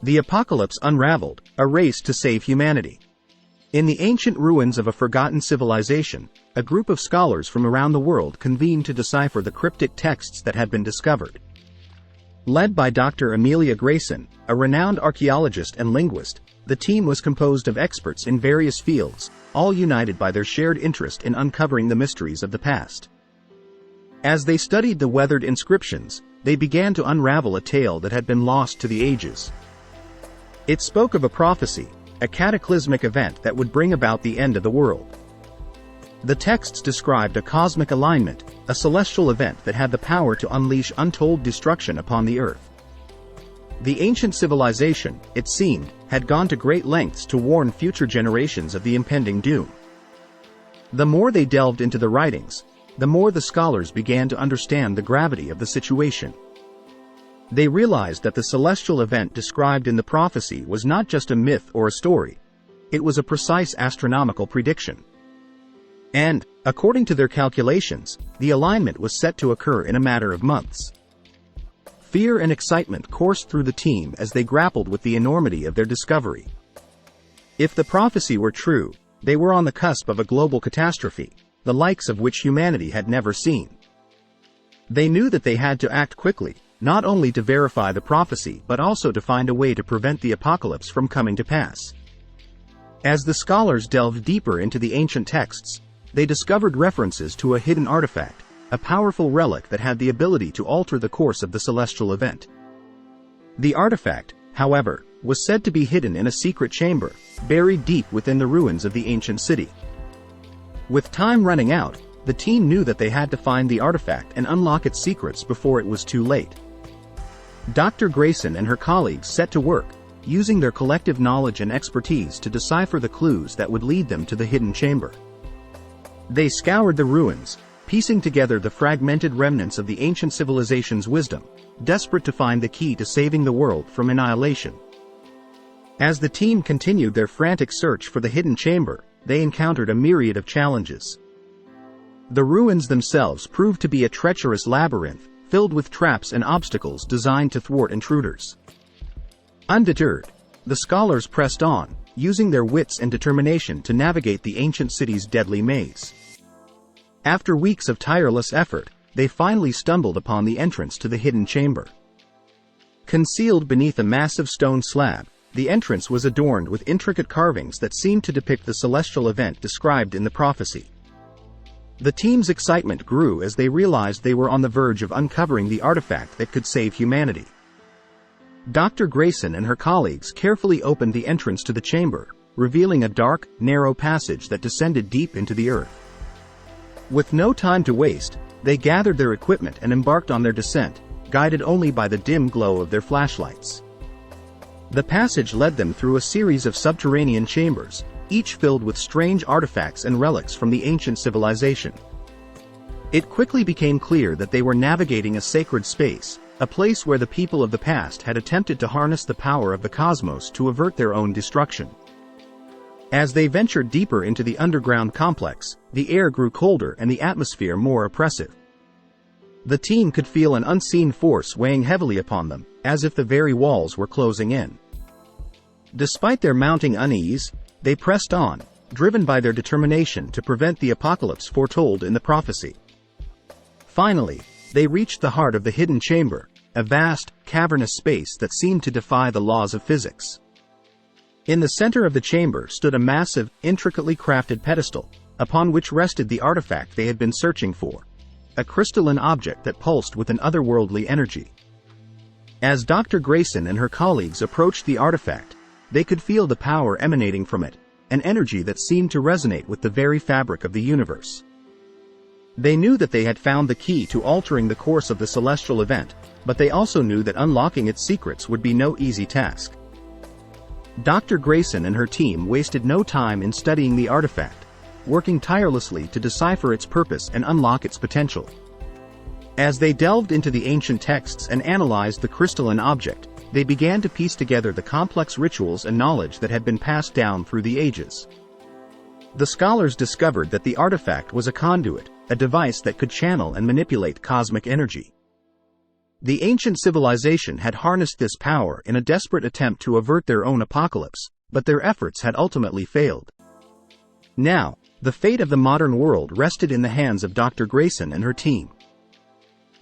The Apocalypse Unraveled, a race to save humanity. In the ancient ruins of a forgotten civilization, a group of scholars from around the world convened to decipher the cryptic texts that had been discovered. Led by Dr. Amelia Grayson, a renowned archaeologist and linguist, the team was composed of experts in various fields, all united by their shared interest in uncovering the mysteries of the past. As they studied the weathered inscriptions, they began to unravel a tale that had been lost to the ages. It spoke of a prophecy, a cataclysmic event that would bring about the end of the world. The texts described a cosmic alignment, a celestial event that had the power to unleash untold destruction upon the earth. The ancient civilization, it seemed, had gone to great lengths to warn future generations of the impending doom. The more they delved into the writings, the more the scholars began to understand the gravity of the situation. They realized that the celestial event described in the prophecy was not just a myth or a story. It was a precise astronomical prediction. And, according to their calculations, the alignment was set to occur in a matter of months. Fear and excitement coursed through the team as they grappled with the enormity of their discovery. If the prophecy were true, they were on the cusp of a global catastrophe, the likes of which humanity had never seen. They knew that they had to act quickly, not only to verify the prophecy but also to find a way to prevent the apocalypse from coming to pass. As the scholars delved deeper into the ancient texts, they discovered references to a hidden artifact, a powerful relic that had the ability to alter the course of the celestial event. The artifact, however, was said to be hidden in a secret chamber, buried deep within the ruins of the ancient city. With time running out, the team knew that they had to find the artifact and unlock its secrets before it was too late. Dr. Grayson and her colleagues set to work, using their collective knowledge and expertise to decipher the clues that would lead them to the hidden chamber. They scoured the ruins, piecing together the fragmented remnants of the ancient civilization's wisdom, desperate to find the key to saving the world from annihilation. As the team continued their frantic search for the hidden chamber, they encountered a myriad of challenges. The ruins themselves proved to be a treacherous labyrinth, filled with traps and obstacles designed to thwart intruders. Undeterred, the scholars pressed on, using their wits and determination to navigate the ancient city's deadly maze. After weeks of tireless effort, they finally stumbled upon the entrance to the hidden chamber. Concealed beneath a massive stone slab, the entrance was adorned with intricate carvings that seemed to depict the celestial event described in the prophecy. The team's excitement grew as they realized they were on the verge of uncovering the artifact that could save humanity. Dr. Grayson and her colleagues carefully opened the entrance to the chamber, revealing a dark, narrow passage that descended deep into the earth. With no time to waste, they gathered their equipment and embarked on their descent, guided only by the dim glow of their flashlights. The passage led them through a series of subterranean chambers, each filled with strange artifacts and relics from the ancient civilization. It quickly became clear that they were navigating a sacred space, a place where the people of the past had attempted to harness the power of the cosmos to avert their own destruction. As they ventured deeper into the underground complex, the air grew colder and the atmosphere more oppressive. The team could feel an unseen force weighing heavily upon them, as if the very walls were closing in. Despite their mounting unease, they pressed on, driven by their determination to prevent the apocalypse foretold in the prophecy. Finally, they reached the heart of the hidden chamber, a vast, cavernous space that seemed to defy the laws of physics. In the center of the chamber stood a massive, intricately crafted pedestal, upon which rested the artifact they had been searching for, a crystalline object that pulsed with an otherworldly energy. As Dr. Grayson and her colleagues approached the artifact, they could feel the power emanating from it, an energy that seemed to resonate with the very fabric of the universe. They knew that they had found the key to altering the course of the celestial event, but they also knew that unlocking its secrets would be no easy task. Dr. Grayson and her team wasted no time in studying the artifact, working tirelessly to decipher its purpose and unlock its potential. As they delved into the ancient texts and analyzed the crystalline object, they began to piece together the complex rituals and knowledge that had been passed down through the ages. The scholars discovered that the artifact was a conduit, a device that could channel and manipulate cosmic energy. The ancient civilization had harnessed this power in a desperate attempt to avert their own apocalypse, but their efforts had ultimately failed. Now, the fate of the modern world rested in the hands of Dr. Grayson and her team.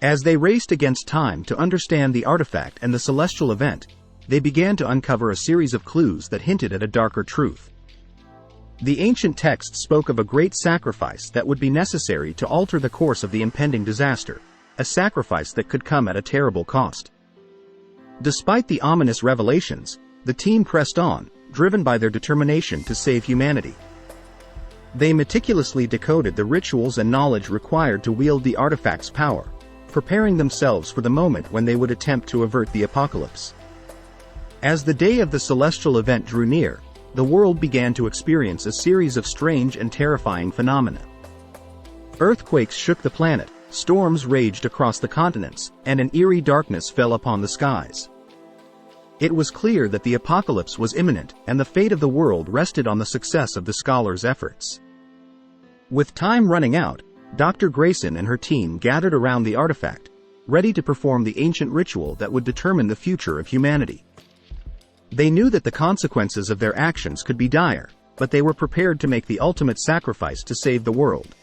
As they raced against time to understand the artifact and the celestial event, they began to uncover a series of clues that hinted at a darker truth. The ancient text spoke of a great sacrifice that would be necessary to alter the course of the impending disaster, a sacrifice that could come at a terrible cost. Despite the ominous revelations, the team pressed on, driven by their determination to save humanity. They meticulously decoded the rituals and knowledge required to wield the artifact's power, preparing themselves for the moment when they would attempt to avert the apocalypse. As the day of the celestial event drew near, the world began to experience a series of strange and terrifying phenomena. Earthquakes shook the planet, storms raged across the continents, and an eerie darkness fell upon the skies. It was clear that the apocalypse was imminent, and the fate of the world rested on the success of the scholars' efforts. With time running out, Dr. Grayson and her team gathered around the artifact, ready to perform the ancient ritual that would determine the future of humanity. They knew that the consequences of their actions could be dire, but they were prepared to make the ultimate sacrifice to save the world.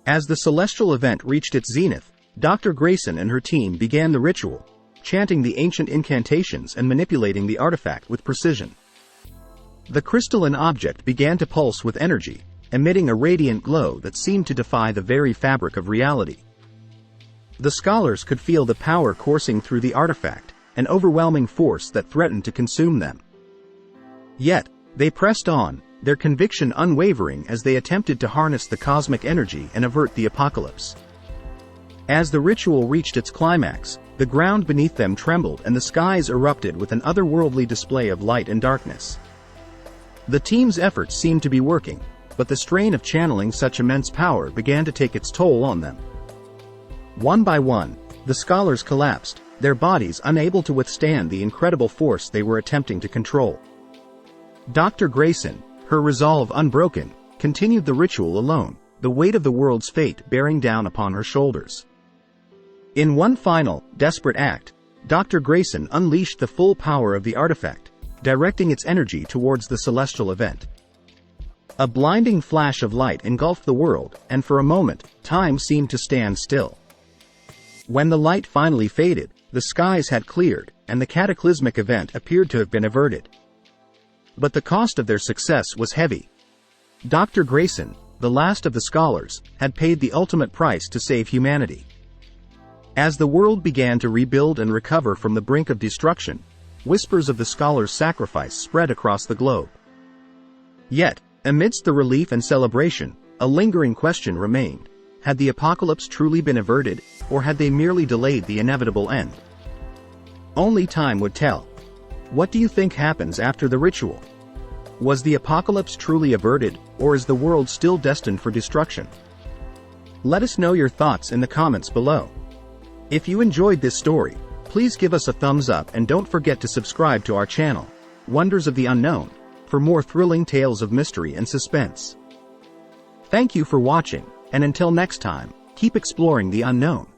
As the celestial event reached its zenith, Dr. Grayson and her team began the ritual, chanting the ancient incantations and manipulating the artifact with precision. The crystalline object began to pulse with energy, emitting a radiant glow that seemed to defy the very fabric of reality. The scholars could feel the power coursing through the artifact, an overwhelming force that threatened to consume them. Yet, they pressed on, their conviction unwavering as they attempted to harness the cosmic energy and avert the apocalypse. As the ritual reached its climax, the ground beneath them trembled and the skies erupted with an otherworldly display of light and darkness. The team's efforts seemed to be working, but the strain of channeling such immense power began to take its toll on them. One by one, the scholars collapsed, their bodies unable to withstand the incredible force they were attempting to control. Dr. Grayson, her resolve unbroken, continued the ritual alone, the weight of the world's fate bearing down upon her shoulders. In one final, desperate act, Dr. Grayson unleashed the full power of the artifact, directing its energy towards the celestial event. A blinding flash of light engulfed the world, and for a moment, time seemed to stand still. When the light finally faded, the skies had cleared, and the cataclysmic event appeared to have been averted. But the cost of their success was heavy. Dr. Grayson, the last of the scholars, had paid the ultimate price to save humanity. As the world began to rebuild and recover from the brink of destruction, whispers of the scholars' sacrifice spread across the globe. Yet, amidst the relief and celebration, a lingering question remained. Had the apocalypse truly been averted, or had they merely delayed the inevitable end? Only time would tell. What do you think happens after the ritual? Was the apocalypse truly averted, or is the world still destined for destruction? Let us know your thoughts in the comments below. If you enjoyed this story, please give us a thumbs up and don't forget to subscribe to our channel, Wonders of the Unknown, for more thrilling tales of mystery and suspense. Thank you for watching, and until next time, keep exploring the unknown.